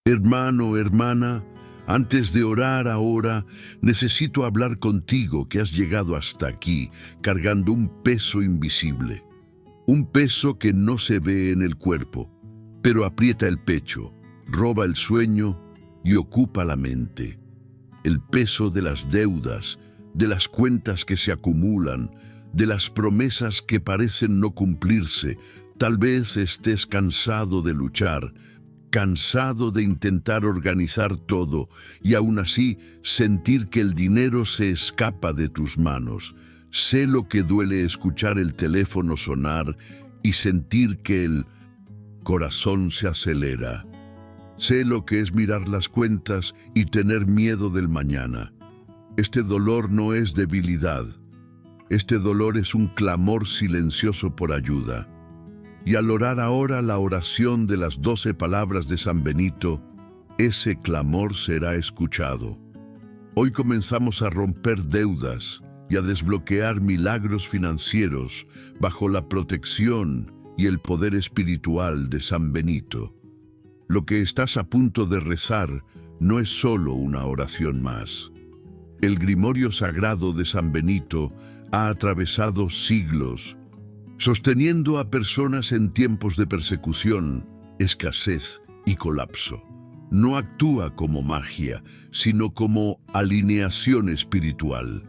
Hermano, hermana, antes de orar ahora, necesito hablar contigo que has llegado hasta aquí cargando un peso invisible. Un peso que no se ve en el cuerpo, pero aprieta el pecho, roba el sueño y ocupa la mente. El peso de las deudas, de las cuentas que se acumulan, de las promesas que parecen no cumplirse. Tal vez estés cansado de luchar, cansado de intentar organizar todo y aún así sentir que el dinero se escapa de tus manos. Sé lo que duele escuchar el teléfono sonar y sentir que el corazón se acelera. Sé lo que es mirar las cuentas y tener miedo del mañana. Este dolor no es debilidad. Este dolor es un clamor silencioso por ayuda. Y al orar ahora la oración de las 12 palabras de San Benito, ese clamor será escuchado. Hoy comenzamos a romper deudas y a desbloquear milagros financieros bajo la protección y el poder espiritual de San Benito. Lo que estás a punto de rezar no es solo una oración más. El grimorio sagrado de San Benito ha atravesado siglos, sosteniendo a personas en tiempos de persecución, escasez y colapso. No actúa como magia, sino como alineación espiritual.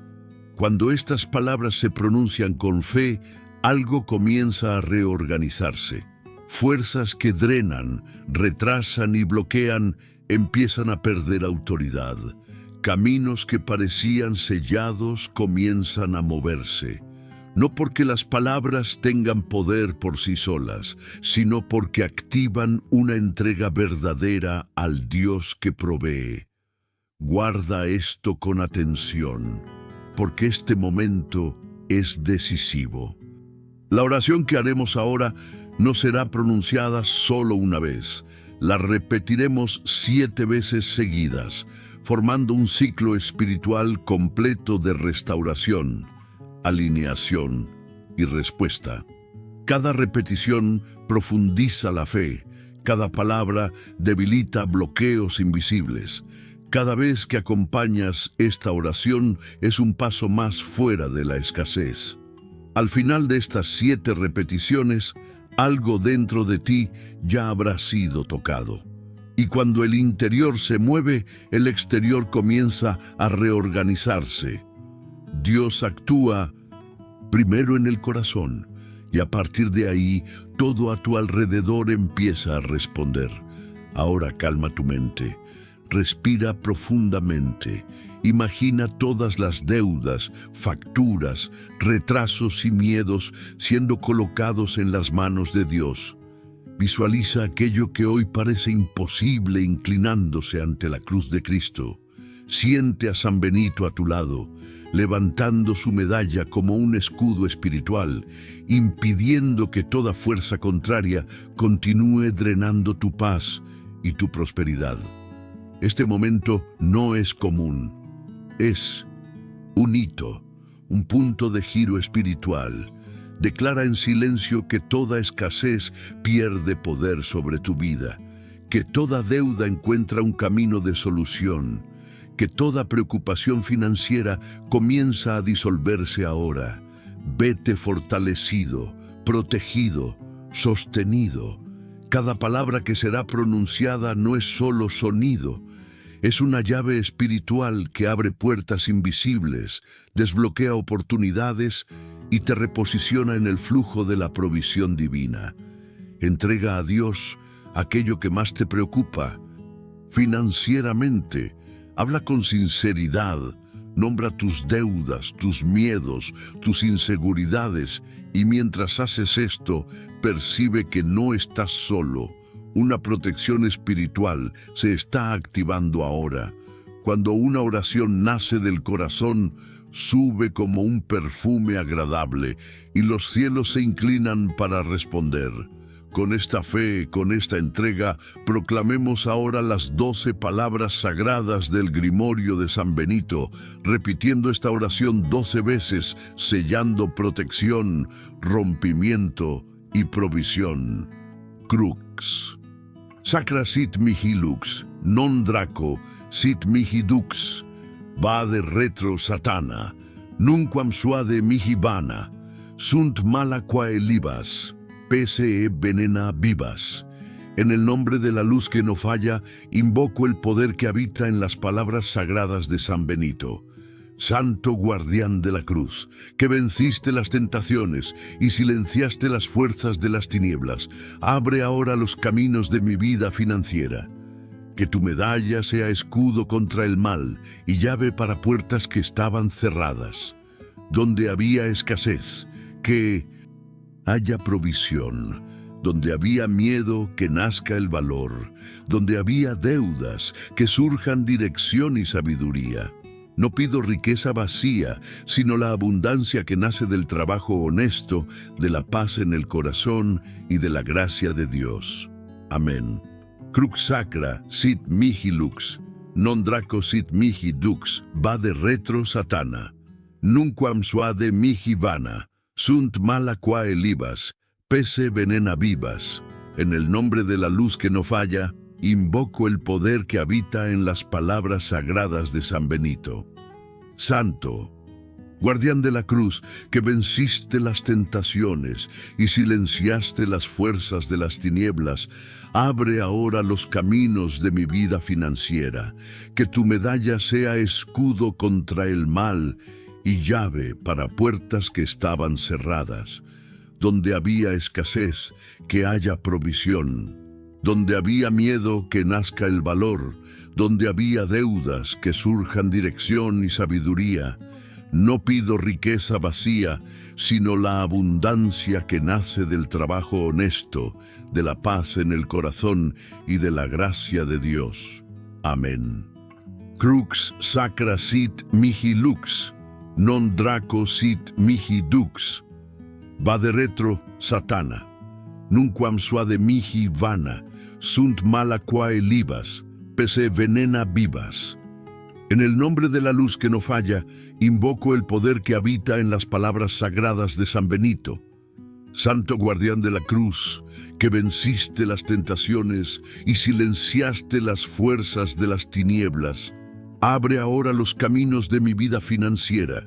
Cuando estas palabras se pronuncian con fe, algo comienza a reorganizarse. Fuerzas que drenan, retrasan y bloquean empiezan a perder autoridad. Caminos que parecían sellados comienzan a moverse. No porque las palabras tengan poder por sí solas, sino porque activan una entrega verdadera al Dios que provee. Guarda esto con atención, porque este momento es decisivo. La oración que haremos ahora no será pronunciada solo una vez. La repetiremos 7 veces seguidas, formando un ciclo espiritual completo de restauración, alineación y respuesta. Cada repetición profundiza la fe, cada palabra debilita bloqueos invisibles. Cada vez que acompañas esta oración es un paso más fuera de la escasez. Al final de estas 7 repeticiones, algo dentro de ti ya habrá sido tocado. Y cuando el interior se mueve, el exterior comienza a reorganizarse. Dios actúa primero en el corazón y a partir de ahí todo a tu alrededor empieza a responder. Ahora calma tu mente, respira profundamente, imagina todas las deudas, facturas, retrasos y miedos siendo colocados en las manos de Dios. Visualiza aquello que hoy parece imposible inclinándose ante la cruz de Cristo. Siente a San Benito a tu lado, levantando su medalla como un escudo espiritual, impidiendo que toda fuerza contraria continúe drenando tu paz y tu prosperidad. Este momento no es común, es un hito, un punto de giro espiritual. Declara en silencio que toda escasez pierde poder sobre tu vida, que toda deuda encuentra un camino de solución, que toda preocupación financiera comienza a disolverse ahora. Vete fortalecido, protegido, sostenido. Cada palabra que será pronunciada no es solo sonido, es una llave espiritual que abre puertas invisibles, desbloquea oportunidades y te reposiciona en el flujo de la provisión divina. Entrega a Dios aquello que más te preocupa. Financieramente, habla con sinceridad, nombra tus deudas, tus miedos, tus inseguridades y mientras haces esto, percibe que no estás solo. Una protección espiritual se está activando ahora. Cuando una oración nace del corazón, sube como un perfume agradable y los cielos se inclinan para responder. Con esta fe, con esta entrega, proclamemos ahora las 12 palabras sagradas del grimorio de San Benito, repitiendo esta oración 12 veces, sellando protección, rompimiento y provisión. Crux. Sacra sit mihi lux, non Draco sit mihi dux, vade retro Satana, nunquam suade mihi vana, sunt mala quae libas, pese venena vivas. En el nombre de la luz que no falla, invoco el poder que habita en las palabras sagradas de San Benito. Santo guardián de la cruz, que venciste las tentaciones y silenciaste las fuerzas de las tinieblas, abre ahora los caminos de mi vida financiera. Que tu medalla sea escudo contra el mal y llave para puertas que estaban cerradas. Donde había escasez, que haya provisión. Donde había miedo, que nazca el valor. Donde había deudas, que surjan dirección y sabiduría. No pido riqueza vacía, sino la abundancia que nace del trabajo honesto, de la paz en el corazón y de la gracia de Dios. Amén. Crux sacra sit mihi lux, non Draco sit mihi dux, vade retro Satana. Nunquam suade mihi vana, sunt mala quae libas, pese venena vivas. En el nombre de la luz que no falla, invoco el poder que habita en las palabras sagradas de San Benito. Santo, guardián de la cruz, que venciste las tentaciones y silenciaste las fuerzas de las tinieblas, abre ahora los caminos de mi vida financiera. Que tu medalla sea escudo contra el mal y llave para puertas que estaban cerradas. Donde había escasez, que haya provisión. Donde había miedo, que nazca el valor. Donde había deudas, que surjan dirección y sabiduría. No pido riqueza vacía, sino la abundancia que nace del trabajo honesto, de la paz en el corazón y de la gracia de Dios. Amén. Crux sacra sit mihi lux, non Draco sit mihi dux. Vade retro Satana, nunquam suade mihi vana, sunt mala quae libas, pese venena vivas. En el nombre de la luz que no falla, invoco el poder que habita en las palabras sagradas de San Benito. Santo guardián de la cruz, que venciste las tentaciones y silenciaste las fuerzas de las tinieblas, abre ahora los caminos de mi vida financiera.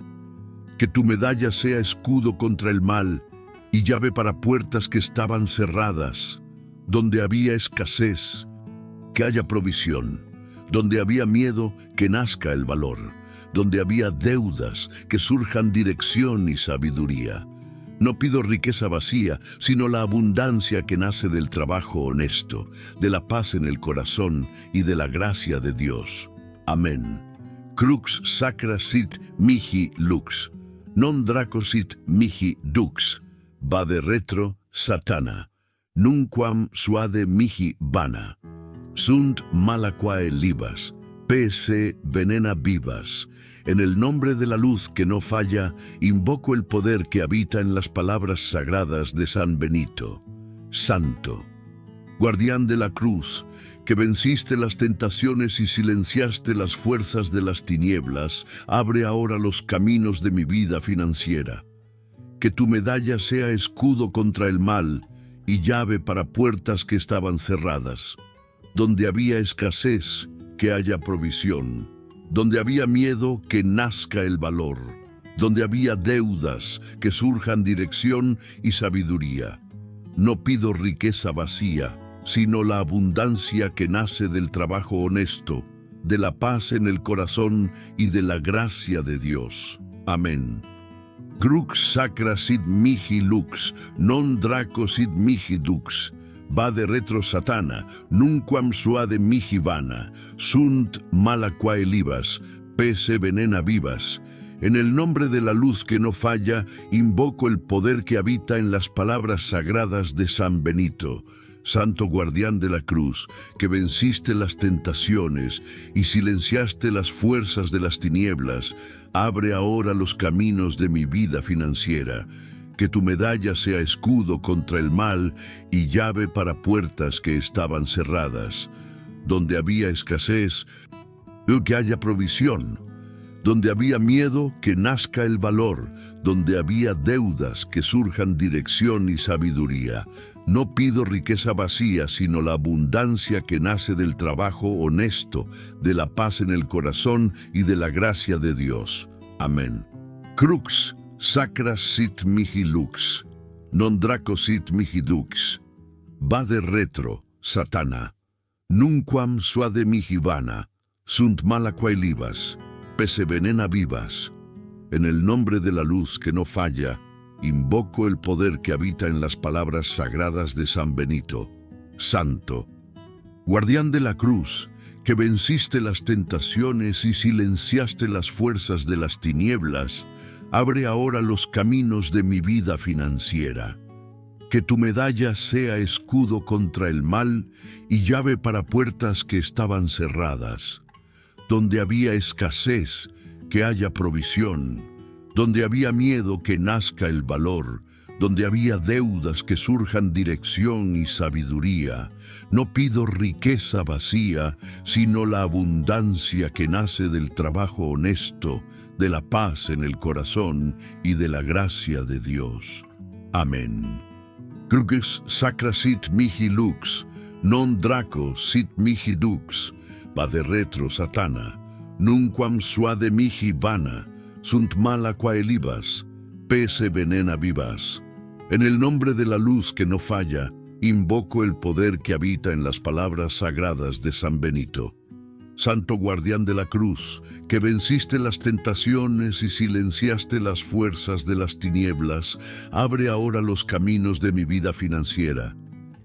Que tu medalla sea escudo contra el mal y llave para puertas que estaban cerradas. Donde había escasez, que haya provisión. Donde había miedo, que nazca el valor. Donde había deudas, que surjan dirección y sabiduría. No pido riqueza vacía, sino la abundancia que nace del trabajo honesto, de la paz en el corazón y de la gracia de Dios. Amén. Crux sacra sit mihi lux, non Draco sit mihi dux, vade retro Satana, nunquam suade mihi vana, sunt mala quae libas, pese venena vivas. En el nombre de la luz que no falla, invoco el poder que habita en las palabras sagradas de San Benito. Santo, guardián de la cruz, que venciste las tentaciones y silenciaste las fuerzas de las tinieblas, abre ahora los caminos de mi vida financiera. Que tu medalla sea escudo contra el mal y llave para puertas que estaban cerradas. Donde había escasez, que haya provisión. Donde había miedo, que nazca el valor. Donde había deudas, que surjan dirección y sabiduría. No pido riqueza vacía, sino la abundancia que nace del trabajo honesto, de la paz en el corazón y de la gracia de Dios. Amén. Crux sacra sit mihi lux, non Draco sit mihi dux, vade retro Satana, nunquam suade mihi vana, sunt mala quae libas, pese venena vivas. En el nombre de la luz que no falla, invoco el poder que habita en las palabras sagradas de San Benito. Santo guardián de la cruz, que venciste las tentaciones y silenciaste las fuerzas de las tinieblas, abre ahora los caminos de mi vida financiera. Que tu medalla sea escudo contra el mal y llave para puertas que estaban cerradas. Donde había escasez, que haya provisión. Donde había miedo, que nazca el valor. Donde había deudas, que surjan dirección y sabiduría. No pido riqueza vacía, sino la abundancia que nace del trabajo honesto, de la paz en el corazón y de la gracia de Dios. Amén. Crux sacra sit mihi lux, non draco sit mihi dux. Vade retro, Satana, nunquam suade mihi vana, sunt mala quae libas, pese venena vivas. En el nombre de la luz que no falla, invoco el poder que habita en las palabras sagradas de San Benito. Santo, guardián de la cruz, que venciste las tentaciones y silenciaste las fuerzas de las tinieblas, abre ahora los caminos de mi vida financiera. Que tu medalla sea escudo contra el mal y llave para puertas que estaban cerradas. Donde había escasez, que haya provisión. Donde había miedo, que nazca el valor. Donde había deudas, que surjan dirección y sabiduría. No pido riqueza vacía, sino la abundancia que nace del trabajo honesto, de la paz en el corazón y de la gracia de Dios. Amén. Crux sacra sit mihi lux, non draco sit mihi dux, vade retro Satana, nunquam suade mihi vana, sunt mala quae libas, pese venena vivas. En el nombre de la luz que no falla, invoco el poder que habita en las palabras sagradas de San Benito. Santo guardián de la cruz, que venciste las tentaciones y silenciaste las fuerzas de las tinieblas, abre ahora los caminos de mi vida financiera.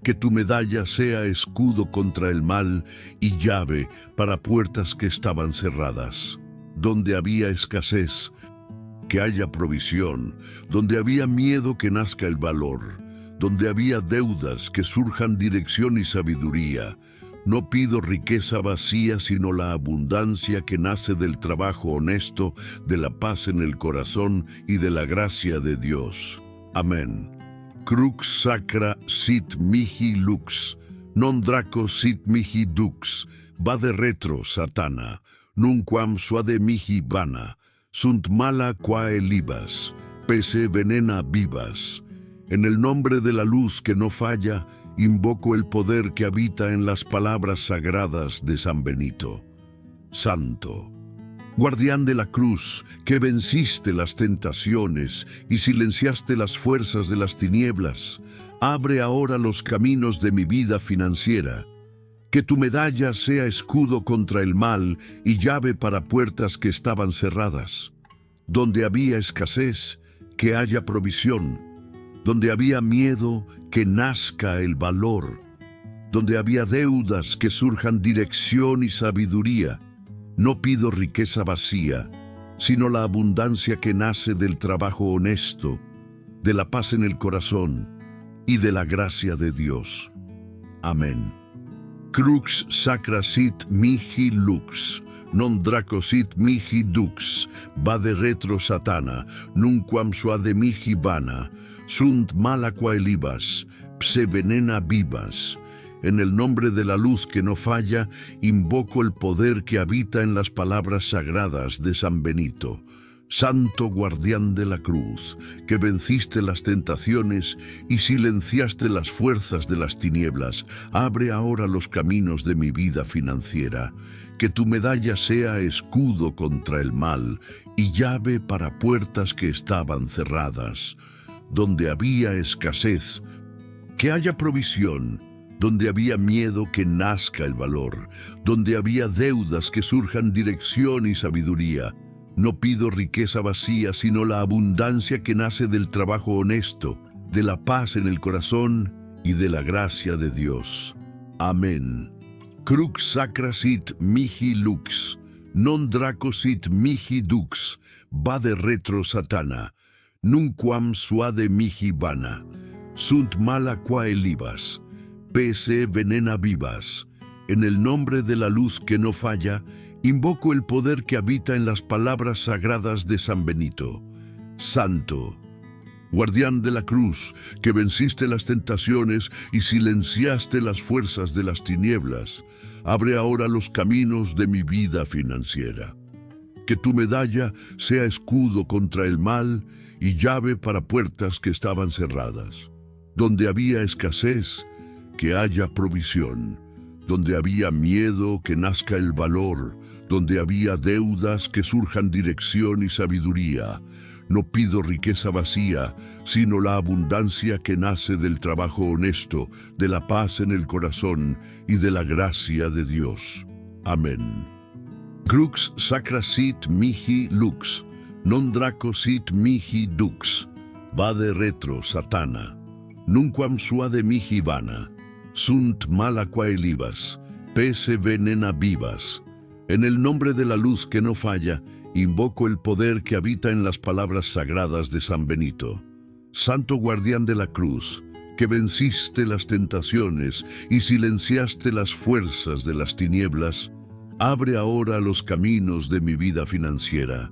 Que tu medalla sea escudo contra el mal y llave para puertas que estaban cerradas. Donde había escasez, que haya provisión. Donde había miedo, que nazca el valor. Donde había deudas, que surjan dirección y sabiduría. No pido riqueza vacía, sino la abundancia que nace del trabajo honesto, de la paz en el corazón y de la gracia de Dios. Amén. Crux sacra sit mihi lux, non draco sit mihi dux, vade retro Satana, nunquam suade mihi vana, sunt mala quae libas, pese venena vivas. En el nombre de la luz que no falla, invoco el poder que habita en las palabras sagradas de San Benito. Santo, guardián de la cruz, que venciste las tentaciones y silenciaste las fuerzas de las tinieblas, abre ahora los caminos de mi vida financiera. Que tu medalla sea escudo contra el mal y llave para puertas que estaban cerradas. Donde había escasez, que haya provisión. Donde había miedo, que nazca el valor. Donde había deudas, que surjan dirección y sabiduría. No pido riqueza vacía, sino la abundancia que nace del trabajo honesto, de la paz en el corazón y de la gracia de Dios. Amén. Crux sacra sit mihi lux, non draco sit mihi dux, vade retro Satana, nunquam suade mihi vana, sunt mala quae libas, pse venena vivas. En el nombre de la luz que no falla, invoco el poder que habita en las palabras sagradas de San Benito. Santo guardián de la cruz, que venciste las tentaciones y silenciaste las fuerzas de las tinieblas, abre ahora los caminos de mi vida financiera. Que tu medalla sea escudo contra el mal y llave para puertas que estaban cerradas. Donde había escasez, que haya provisión. Donde había miedo, que nazca el valor. Donde había deudas, que surjan dirección y sabiduría. No pido riqueza vacía, sino la abundancia que nace del trabajo honesto, de la paz en el corazón y de la gracia de Dios. Amén. Crux sacra sit mihi lux, non draco sit mihi dux, vade retro Satana, nunquam suade mihi vana, sunt mala quae libas, pese venena vivas. En el nombre de la luz que no falla, invoco el poder que habita en las palabras sagradas de San Benito. Santo, guardián de la cruz, que venciste las tentaciones y silenciaste las fuerzas de las tinieblas, abre ahora los caminos de mi vida financiera. Que tu medalla sea escudo contra el mal y llave para puertas que estaban cerradas. Donde había escasez, que haya provisión. Donde había miedo, que nazca el valor. Donde había deudas, que surjan dirección y sabiduría. No pido riqueza vacía, sino la abundancia que nace del trabajo honesto, de la paz en el corazón y de la gracia de Dios. Amén. Crux sacra sit mihi lux, non draco sit mihi dux, vade retro satana, nunquam suade mihi vana, sunt mala quae libas, pese venena vivas. En el nombre de la luz que no falla, invoco el poder que habita en las palabras sagradas de San Benito. Santo guardián de la cruz, que venciste las tentaciones y silenciaste las fuerzas de las tinieblas, abre ahora los caminos de mi vida financiera.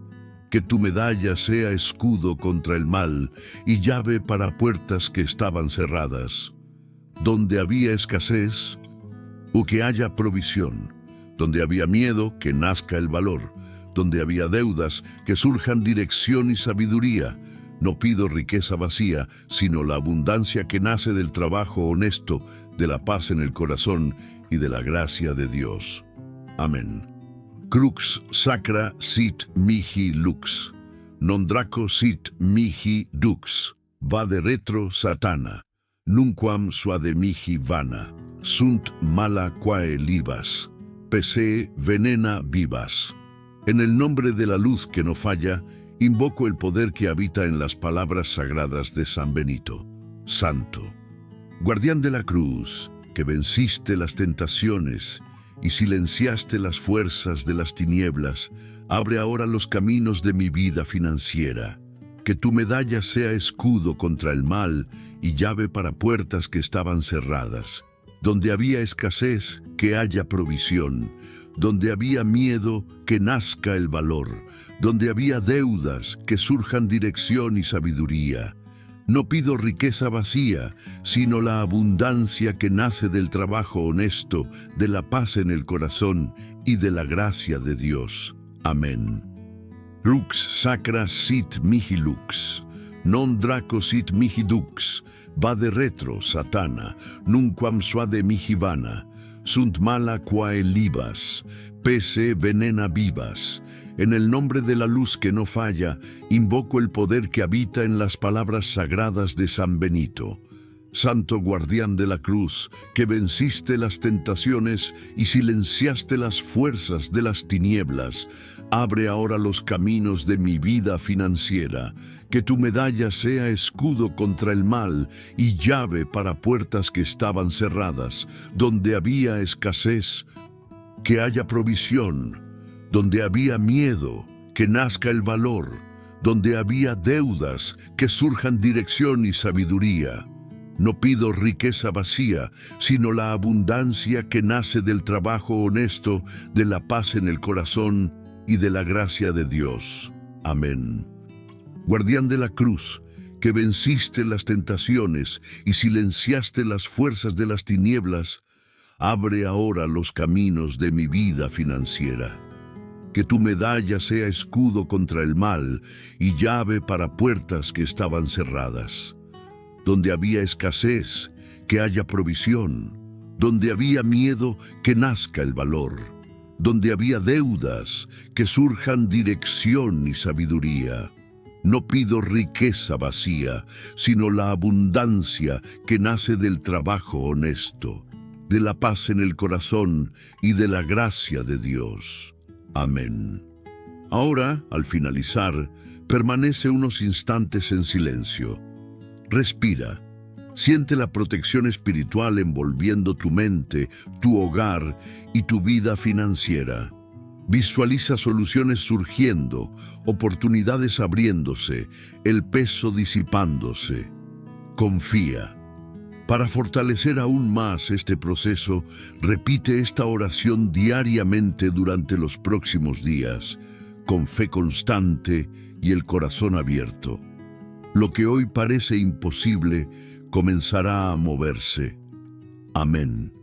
Que tu medalla sea escudo contra el mal y llave para puertas que estaban cerradas. Donde había escasez, o que haya provisión. Donde había miedo, que nazca el valor. Donde había deudas, que surjan dirección y sabiduría. No pido riqueza vacía, sino la abundancia que nace del trabajo honesto, de la paz en el corazón y de la gracia de Dios. Amén. Crux sacra sit mihi lux, non draco sit mihi dux, vade retro satana, nunquam suade mihi vana, sunt mala quae libas, pese venena vivas. En el nombre de la luz que no falla, invoco el poder que habita en las palabras sagradas de San Benito. Santo, guardián de la cruz, que venciste las tentaciones y silenciaste las fuerzas de las tinieblas, abre ahora los caminos de mi vida financiera. Que tu medalla sea escudo contra el mal y llave para puertas que estaban cerradas. Donde había escasez, que haya provisión. Donde había miedo, que nazca el valor. Donde había deudas, que surjan dirección y sabiduría. No pido riqueza vacía, sino la abundancia que nace del trabajo honesto, de la paz en el corazón y de la gracia de Dios. Amén. Crux sacra sit mihi lux, non draco sit mihi dux, vade retro satana, nunquam suade mihi vana, sunt mala quae libas, pese venena vivas. En el nombre de la luz que no falla, invoco el poder que habita en las palabras sagradas de San Benito. Santo guardián de la cruz, que venciste las tentaciones y silenciaste las fuerzas de las tinieblas, abre ahora los caminos de mi vida financiera. Que tu medalla sea escudo contra el mal y llave para puertas que estaban cerradas. Donde había escasez, que haya provisión. Donde había miedo, que nazca el valor. Donde había deudas, que surjan dirección y sabiduría. No pido riqueza vacía, sino la abundancia que nace del trabajo honesto, de la paz en el corazón y de la gracia de Dios. Amén. Guardián de la cruz, que venciste las tentaciones y silenciaste las fuerzas de las tinieblas, abre ahora los caminos de mi vida financiera. Que tu medalla sea escudo contra el mal y llave para puertas que estaban cerradas. Donde había escasez, que haya provisión. Donde había miedo, que nazca el valor. Donde había deudas, que surjan dirección y sabiduría. No pido riqueza vacía, sino la abundancia que nace del trabajo honesto, de la paz en el corazón y de la gracia de Dios. Amén. Ahora, al finalizar, permanece unos instantes en silencio. Respira. Siente la protección espiritual envolviendo tu mente, tu hogar y tu vida financiera. Visualiza soluciones surgiendo, oportunidades abriéndose, el peso disipándose. Confía. Para fortalecer aún más este proceso, repite esta oración diariamente durante los próximos días, con fe constante y el corazón abierto. Lo que hoy parece imposible comenzará a moverse. Amén.